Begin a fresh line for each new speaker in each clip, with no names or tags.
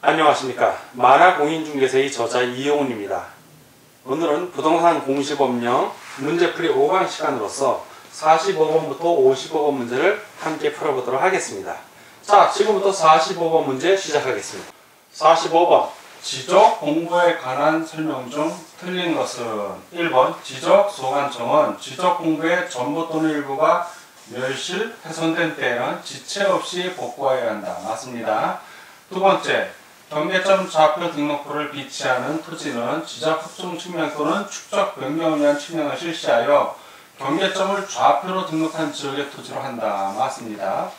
안녕하십니까. 만화공인중개사의 저자 이용훈입니다. 오늘은 부동산 공시법령 문제풀이 5강 시간으로서 45번부터 55번 문제를 함께 풀어보도록 하겠습니다. 자, 지금부터 45번 문제 시작하겠습니다. 45번 지적 공부에 관한 설명 중 틀린 것은 1번 지적소관청은 지적 공부의 전부 또는 일부가 멸실, 훼손된 때에는 지체 없이 복구해야 한다. 맞습니다. 두 번째, 경계점 좌표 등록부를 비치하는 토지는 지적 합종 측량 또는 축적 변경을 위한 측량을 실시하여 경계점을 좌표로 등록한 지역의 토지로 한다. 맞습니다.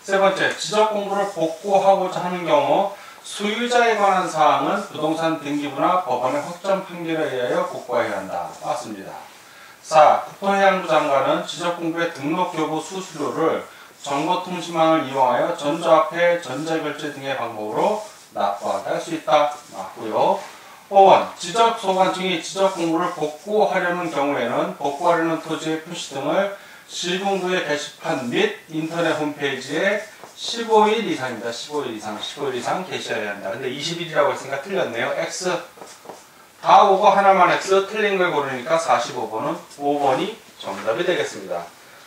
세 번째, 지적 공부를 복구하고자 하는 경우 소유자에 관한 사항은 부동산 등기부나 법원의 확정 판결에 의하여 복구해야 한다. 맞습니다. 4. 국토해양부 장관은 지적 공부의 등록 여부 수수료를 정보통신망을 이용하여 전자화폐, 전자결제 등의 방법으로 납부하게 할 수 있다. 맞고요. 5번 지적소관청이 지적 공부를 복구하려는 경우에는 복구하려는 토지의 표시 등을 시군구의 게시판 및 인터넷 홈페이지에 15일 이상입니다. 15일 이상 게시해야 한다. 근데 20일이라고 했으니까 틀렸네요. X 다 오고 하나만 X 틀린 걸 고르니까 45번은 5번이 정답이 되겠습니다.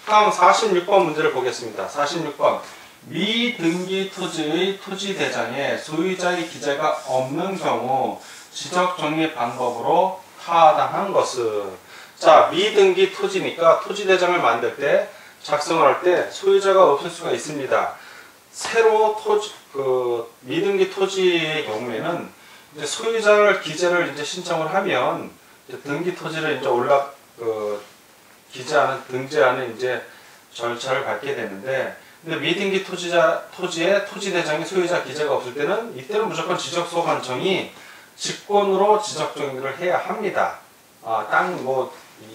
다음 46번 문제를 보겠습니다. 46번 미등기 토지의 토지대장에 소유자의 기재가 없는 경우 지적 정리 방법으로 타당한 것은, 자, 미등기 토지니까 토지대장을 만들 때 작성을 할 때 소유자가 없을 수가 있습니다. 새로 미등기 토지의 경우에는 이제 소유자를 기재를 이제 신청을 하면 이제 등기 토지를 이제 기재하는 등재하는 이제 절차를 밟게 되는데, 근데 미등기 토지의 토지대장의 소유자 기재가 없을 때는 이때는 무조건 지적소관청이 직권으로 지적 정리를 해야 합니다.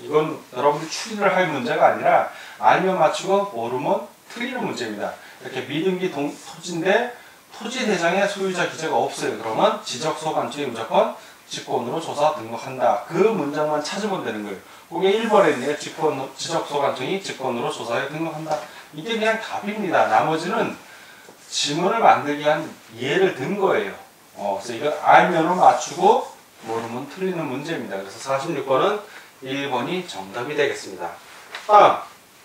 이건 여러분들이 추리를 할 문제가 아니라 알면 맞추고 모르면 틀리는 문제입니다. 이렇게 미등기 토지인데 토지대장의 소유자 기재가 없어요. 그러면 지적소관청이 무조건 직권으로 조사 등록한다. 그 문장만 찾으면 되는 거예요. 그게 1번에 있네요. 지적소관청이 직권으로 조사에 등록한다. 이게 그냥 답입니다. 나머지는 지문을 만들기 위한 예를 든 거예요. 그래서 이거 알면은 맞추고 모르면 틀리는 문제입니다. 그래서 46번은 1번이 정답이 되겠습니다. 다음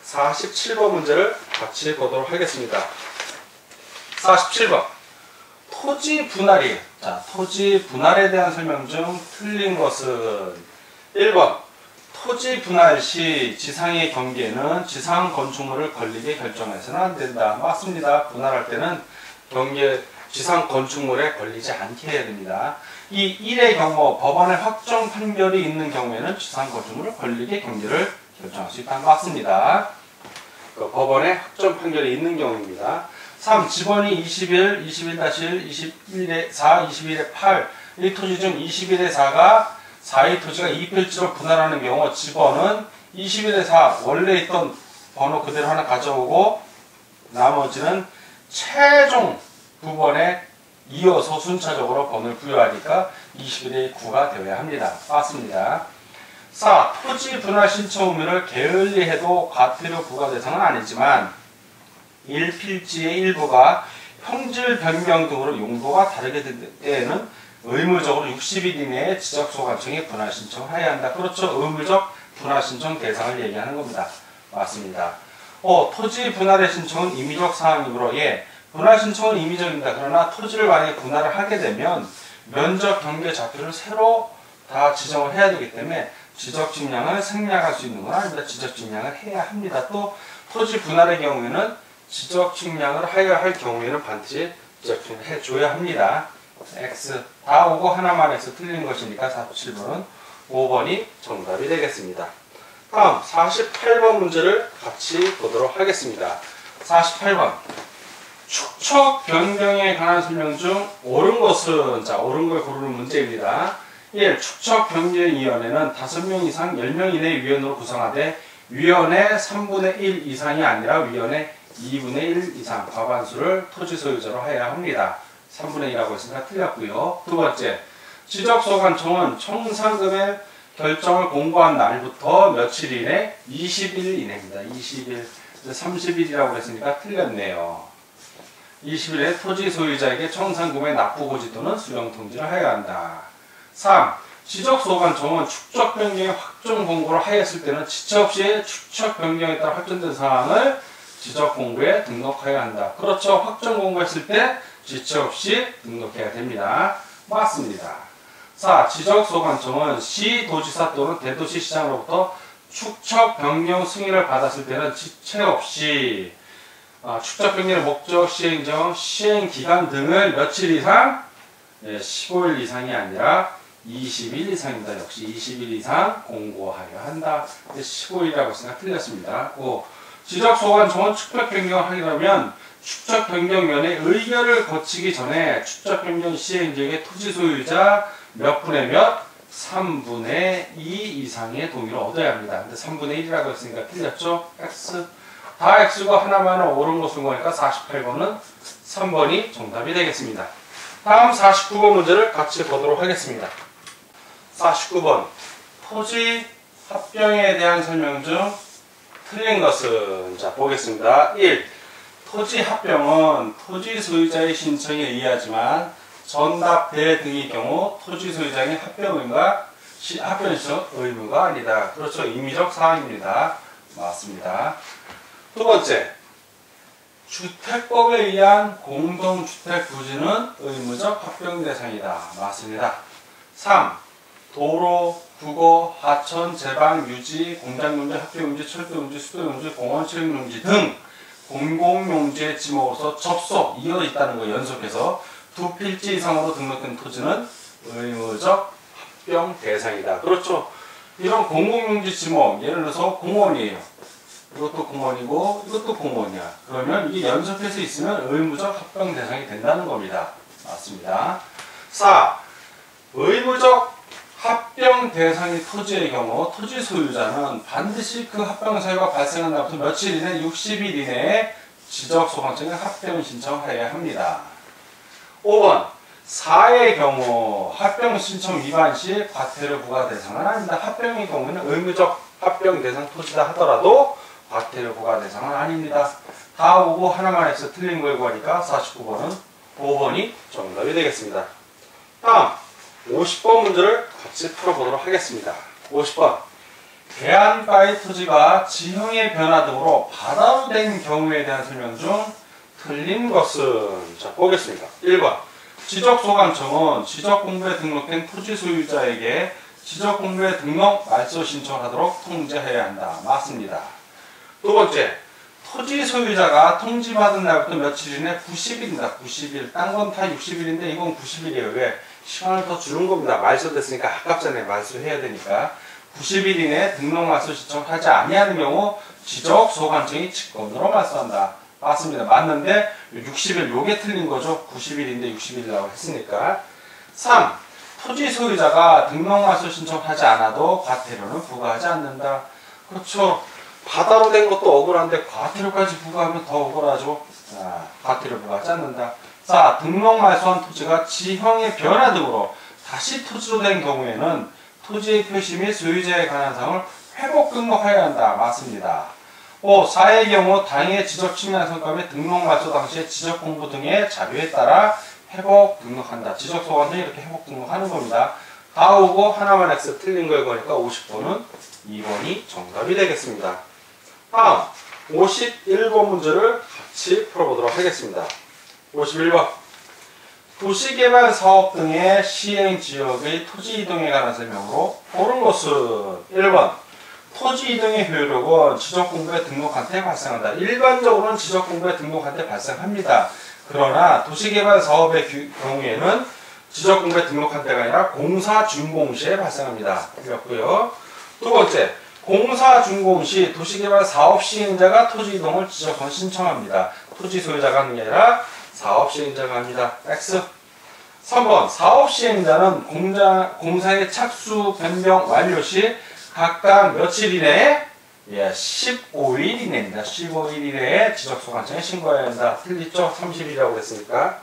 47번 문제를 같이 보도록 하겠습니다. 47번 토지 분할이에요. 자, 토지 분할에 대한 설명 중 틀린 것은 1번 토지 분할 시 지상의 경계는 지상 건축물을 걸리게 결정해서는 안 된다. 맞습니다. 분할할 때는 지상 건축물에 걸리지 않게 해야 됩니다. 이 1의 경우 법원의 확정 판결이 있는 경우에는 지상 건축물을 걸리게 경계를 결정할 수 있다. 맞습니다. 법원의 확정 판결이 있는 경우입니다. 3. 지번이 21, 21-1, 21의 4, 21의 8. 이 토지 중 21의 4가 4의 토지가 2필지로 분할하는 경우 지번은 21의 4 원래 있던 번호 그대로 하나 가져오고 나머지는 최종 9번에 이어서 순차적으로 번호를 부여하니까 21의 9가 되어야 합니다. 맞습니다. 4. 토지 분할 신청 의무를 게을리해도 과태료 부과 대상은 아니지만 1필지의 일부가 형질 변경 등으로 용도가 다르게 될 때에는 의무적으로 60일 이내에 지적소관청에 분할 신청을 해야 한다. 그렇죠. 의무적 분할 신청 대상을 얘기하는 겁니다. 맞습니다. 토지 분할의 신청은 임의적 사항이므로 분할 신청은 임의적입니다. 그러나 토지를 만약에 분할을 하게 되면 면적 경계 좌표를 새로 다 지정을 해야 되기 때문에 지적 측량을 생략할 수 있는 건 아닙니다. 지적 측량을 해야 합니다. 또 토지 분할의 경우에는 지적 측량을 해야 할 경우에는 반드시 지적 측량을 해줘야 합니다. X 다 오고 하나만 X 틀리는 것이니까 47번은 5번이 정답이 되겠습니다. 다음 48번 문제를 같이 보도록 하겠습니다. 48번 축척 변경에 관한 설명 중 옳은 것은, 자, 옳은 걸 고르는 문제입니다. 1. 축척 변경위원회는 5명 이상 10명 이내의 위원으로 구성하되 위원회 3분의 1 이상이 아니라 위원회 2분의 1 이상 과반수를 토지 소유자로 해야 합니다. 3분의 1이라고 했으니까 틀렸고요. 두 번째, 지적소관청은 총상금의 결정을 공고한 날부터 며칠 이내? 20일 이내입니다. 20일, 30일이라고 했으니까 틀렸네요. 20일에 토지 소유자에게 청산구매 납부고지 또는 수령통지를 하여야 한다. 3. 지적소관청은 축적 변경의 확정 공고를 하였을 때는 지체 없이 축적 변경에 따라 확정된 사항을 지적공고에 등록하여야 한다. 그렇죠. 확정 공고했을 때 지체 없이 등록해야 됩니다. 맞습니다. 4. 지적소관청은 시도지사 또는 대도시시장으로부터 축적 변경 승인을 받았을 때는 지체 없이 축적 변경의 목적, 시행정, 시행기간 등을 며칠 이상 15일 이상이 아니라 20일 이상입니다. 역시 20일 이상 공고하여 한다. 15일이라고 했으니까 틀렸습니다. 5. 지적소관청은 축적 변경을 하려면 축적 변경면에 의결을 거치기 전에 축적 변경 시행지역의 토지 소유자 몇 분의 몇? 3분의 2 이상의 동의를 얻어야 합니다. 근데 3분의 1이라고 했으니까 틀렸죠? X. 다 X가 하나만 옳은 것을 보니까 48번은 3번이 정답이 되겠습니다. 다음 49번 문제를 같이 보도록 하겠습니다. 49번. 토지 합병에 대한 설명 중 틀린 것은, 자, 보겠습니다. 1. 토지 합병은 토지 소유자의 신청에 의하지만 전답대 등의 경우 토지 소유자의 합병 신청 의무가 아니다. 그렇죠. 임의적 사항입니다. 맞습니다. 두 번째. 주택법에 의한 공동주택 부지는 의무적 합병 대상이다. 맞습니다. 3. 도로, 국어, 하천, 제방, 유지, 공장용지, 학교용지, 철도용지, 수도용지, 공원체육용지 등 공공용지의 지목으로서 접속, 이어 있다는 거 연속해서 두 필지 이상으로 등록된 토지는 의무적 합병 대상이다. 그렇죠. 이런 공공용지 지목, 예를 들어서 공원이에요. 이것도 공원이고 이것도 공원이야. 그러면 이게 연속해서 있으면 의무적 합병 대상이 된다는 겁니다. 맞습니다. 4. 의무적 합병 대상의 토지의 경우 토지 소유자는 반드시 그 합병 사유가 발생한 날부터 며칠 이내 60일 이내에 지적소관청에 합병 신청하여야 합니다. 5번. 4의 경우 합병 신청 위반 시 과태료 부과 대상은 아닙니다. 합병의 경우는 의무적 합병 대상 토지다 하더라도 과태료 부과 대상은 아닙니다. 다 오고 하나만 해서 틀린 걸 구하니까 49번은 5번이 정답이 되겠습니다. 다음 50번 문제를 같이 풀어보도록 하겠습니다. 50번. 대안가의 토지가 지형의 변화 등으로 바다로 된 경우에 대한 설명 중 틀린 것은, 자, 보겠습니다. 1번. 지적소관청은 지적공부에 등록된 토지 소유자에게 지적공부에 등록 말소 신청을 하도록 통지해야 한다. 맞습니다. 두 번째. 토지 소유자가 통지받은 날부터 며칠 이내 90일입니다. 90일. 딴 건 다 60일인데 이건 90일이에요. 왜? 시간을 더 주는 겁니다. 말소됐으니까 아깝잖아요. 말소해야 되니까. 90일 이내에 등록 말소 신청하지 아니하는 경우 지적소관청이 직권으로 말소한다. 맞습니다. 맞는데 60일 요게 틀린 거죠. 90일인데 60일이라고 했으니까. 3. 토지 소유자가 등록 말소 신청하지 않아도 과태료는 부과하지 않는다. 그렇죠. 바다로 된 것도 억울한데 과태료까지 부과하면 더 억울하죠. 과태료 부과하지 않는다. 4. 등록 말소한 토지가 지형의 변화 등으로 다시 토지로 된 경우에는 토지의 표시 및 소유자에 관한 사항을 회복 등록하여야 한다. 맞습니다. 5. 4의 경우 당해 지적 측면 성과 및 등록 말소 당시의 지적 공부 등의 자료에 따라 회복 등록한다. 지적소관청이 이렇게 회복 등록하는 겁니다. 다 오고 하나만 X 틀린 걸 거니까 50번은 2번이 정답이 되겠습니다. 다음 51번 문제를 같이 풀어보도록 하겠습니다. 51번. 도시개발 사업 등의 시행지역의 토지 이동에 관한 설명으로 옳은 것은 1번. 토지 이동의 효력은 지적공부에 등록한 때 발생한다. 일반적으로는 지적공부에 등록한 때 발생합니다. 그러나 도시개발 사업의 경우에는 지적공부에 등록한 때가 아니라 공사 준공 시에 발생합니다. 틀렸고요. 두 번째. 공사 준공 시 도시개발 사업 시행자가 토지 이동을 지적권 신청합니다. 토지 소유자가 하는 게 아니라 사업 시행자가 합니다. X. 3번. 사업 시행자는 공사의 착수 변경 완료 시 각각 며칠 이내에 15일 이내입니다. 15일 이내에 지적소관청에 신고해야 한다. 틀리죠? 30일이라고 했으니까.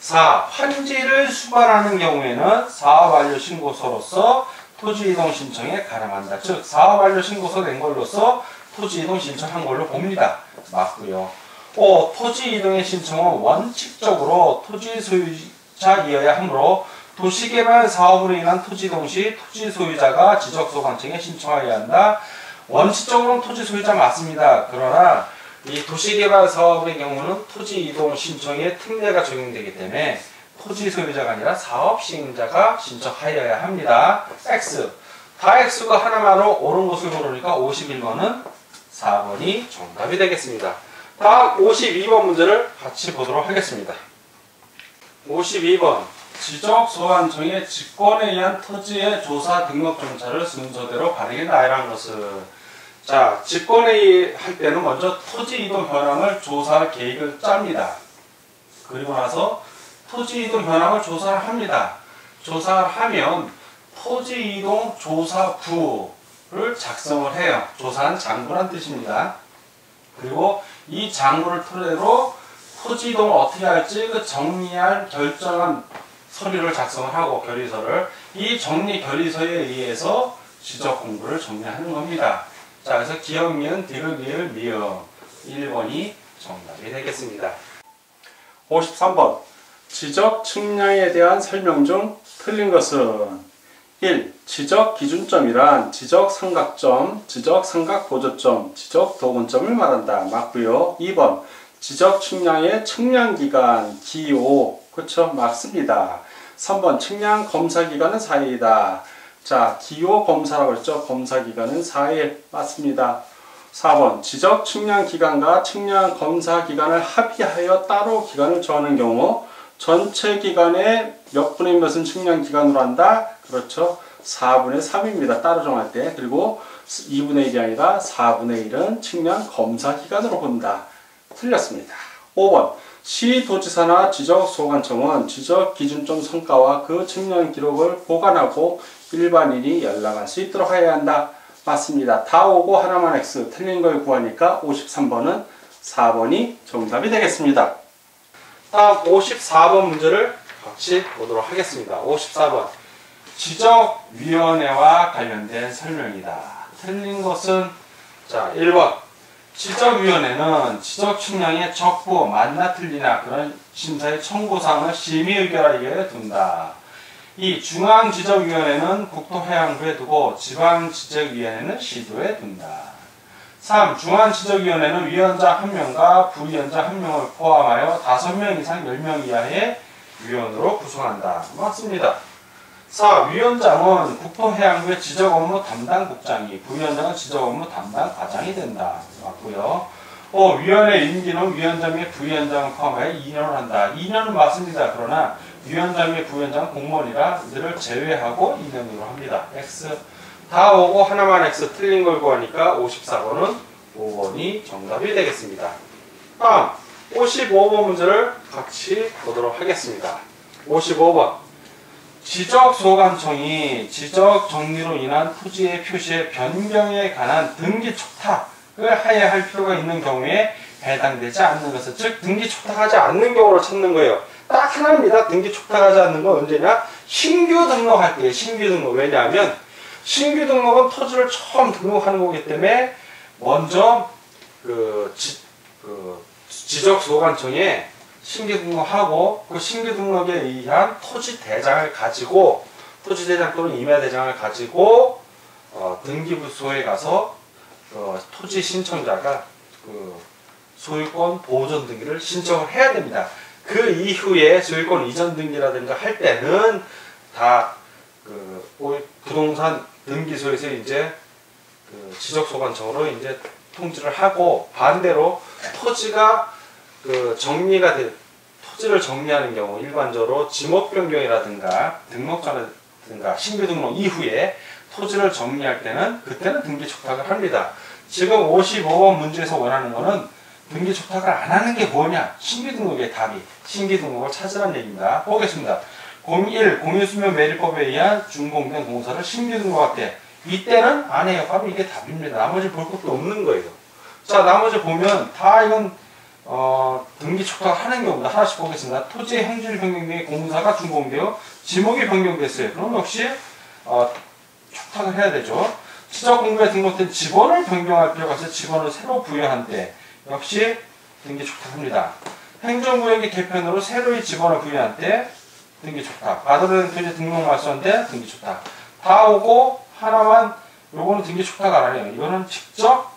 4. 환지를 수반하는 경우에는 사업 완료 신고서로서 토지 이동 신청에 가능한다. 즉 사업 완료 신고서 낸 걸로서 토지 이동 신청한 걸로 봅니다. 맞고요. 토지 이동의 신청은 원칙적으로 토지 소유자이어야 하므로 도시개발 사업으로 인한 토지 이동 시 토지 소유자가 지적소관청에 신청하여야 한다. 원칙적으로는 토지 소유자 맞습니다. 그러나 이 도시개발 사업의 경우는 토지 이동 신청에 특례가 적용되기 때문에 토지 소유자가 아니라 사업 시행자가 신청하여야 합니다. X. 다 X가 하나만으로 옳은 것을 고르니까 51번은 4번이 정답이 되겠습니다. 다음 52번 문제를 같이 보도록 하겠습니다. 52번. 지적소관청의 직권에 의한 토지의 조사 등록 절차를 순서대로 발행해나가라는 것을. 자, 직권회의 할 때는 먼저 토지 이동 현황을 조사할 계획을 짭니다. 그리고 나서 토지 이동 현황을 조사를 합니다. 조사를 하면 토지 이동 조사부를 작성을 해요. 조사는 장부란 뜻입니다. 그리고 이 장부를 토대로 토지 이동을 어떻게 할지 그 정리할 결정한 서류를 작성을 하고 결의서를 이 정리 결의서에 의해서 지적 공부를 정리하는 겁니다. 자, 그래서 기억, 니은, 디귿, 리을, 미음 1번이 정답이 되겠습니다. 53번. 지적 측량에 대한 설명 중 틀린 것은 1. 지적 기준점이란 지적 삼각점, 지적 삼각 보조점, 지적 도근점을 말한다. 맞고요. 2번. 지적 측량의 측량기간, 기호. 그렇죠? 맞습니다. 3번. 측량 검사기간은 4일이다. 자, 기호 검사라고 했죠? 검사기간은 4일. 맞습니다. 4번. 지적 측량기간과 측량 검사기간을 합의하여 따로 기간을 정하는 경우 전체 기간의 몇 분의 몇은 측량기간으로 한다? 그렇죠? 4분의 3입니다. 따로 정할 때. 그리고 2분의 1이 아니라 4분의 1은 측량 검사기간으로 본다. 틀렸습니다. 5번. 시도지사나 지적소관청은 지적기준점 성과와 그 측량 기록을 보관하고 일반인이 연락할 수 있도록 해야 한다. 맞습니다. 다 오고 하나만 X. 틀린 걸 구하니까 53번은 4번이 정답이 되겠습니다. 다음 54번 문제를 같이 보도록 하겠습니다. 54번. 지적위원회와 관련된 설명이다. 틀린 것은 자 1번. 지적위원회는 지적측량의 적부, 맞나 틀리나 그런 심사의 청구사항을 심의의결하기에 둔다. 이 중앙지적위원회는 국토해양부에 두고 지방지적위원회는 시도에 둔다. 3. 중앙지적위원회는 위원장 1명과 부위원장 1명을 포함하여 5명 이상 10명 이하의 위원으로 구성한다. 맞습니다. 4. 위원장은 국토해양부의 지적업무 담당 국장이, 부위원장은 지적업무 담당 과장이 된다. 맞고요. 5. 위원회 임기는 위원장 및 부위원장을 포함하여 2년을 한다. 2년은 맞습니다. 그러나 위원장 및 부위원장은 공무원이라 이들을 제외하고 2년으로 합니다. X. 다 오고 하나만 X 틀린 걸 구하니까 54번은 5번이 정답이 되겠습니다. 다음 55번 문제를 같이 보도록 하겠습니다. 55번. 지적소관청이 지적 정리로 인한 토지의 표시의 변경에 관한 등기 촉탁을 하여야 할 필요가 있는 경우에 해당되지 않는 것은, 즉 등기 촉탁하지 않는 경우를 찾는 거예요. 딱 하나입니다. 등기 촉탁하지 않는 건 언제냐? 신규 등록할 때. 신규 등록. 왜냐하면 신규 등록은 토지를 처음 등록하는 거기 때문에 먼저 지적소관청에 신규 등록하고 그 신규 등록에 의한 토지 대장을 가지고, 토지 대장 또는 임야 대장을 가지고 등기부소에 가서 토지 신청자가 소유권 보존 등기를 신청을 해야 됩니다. 그 이후에 소유권 이전 등기라든가 할 때는 다 부동산 등기소에서 이제 지적소관청으로 이제 통지를 하고, 반대로 토지가 토지를 정리하는 경우 일반적으로 지목 변경이라든가 등록자라든가 신규 등록 이후에 토지를 정리할 때는 그때는 등기 촉탁을 합니다. 지금 55번 문제에서 원하는 거는 등기 촉탁을 안 하는 게 뭐냐? 신규 등록의 답이 신규 등록을 찾으라는 얘기입니다. 보겠습니다. 01. 공유수면 매립법에 의한 준공된 공사를 신규 등록할 때 이때는 안 해요. 바로 이게 답입니다. 나머지 볼 것도 없는 거예요. 자, 나머지 보면 다 이건 등기 촉탁하는 경우다. 하나씩 보겠습니다. 토지의 행질 변경 등의 공사가 준공되어 지목이 변경됐어요. 그럼 역시 촉탁을 해야 되죠. 지적공부에 등록된 직원을 변경할 필요가 있어서 직원을 새로 부여한 때 역시 등기 좋다 합니다. 행정구역의 개편으로 새로이 직원을 부여할 때 등기 좋다. 받아들이는 토지 등록 말소인데 등기 좋다. 다 오고 하나만 요거는 등기 좋다가 아니에요. 이거는 직접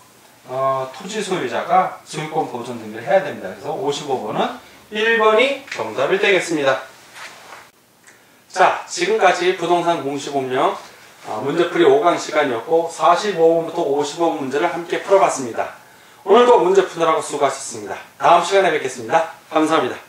토지 소유자가 소유권 보존 등기를 해야 됩니다. 그래서 55번은 1번이 정답이 되겠습니다. 자, 지금까지 부동산 공시법령 문제풀이 5강 시간이었고 45번부터 55번 문제를 함께 풀어봤습니다. 오늘도 문제 푸느라고 수고하셨습니다. 다음 시간에 뵙겠습니다. 감사합니다.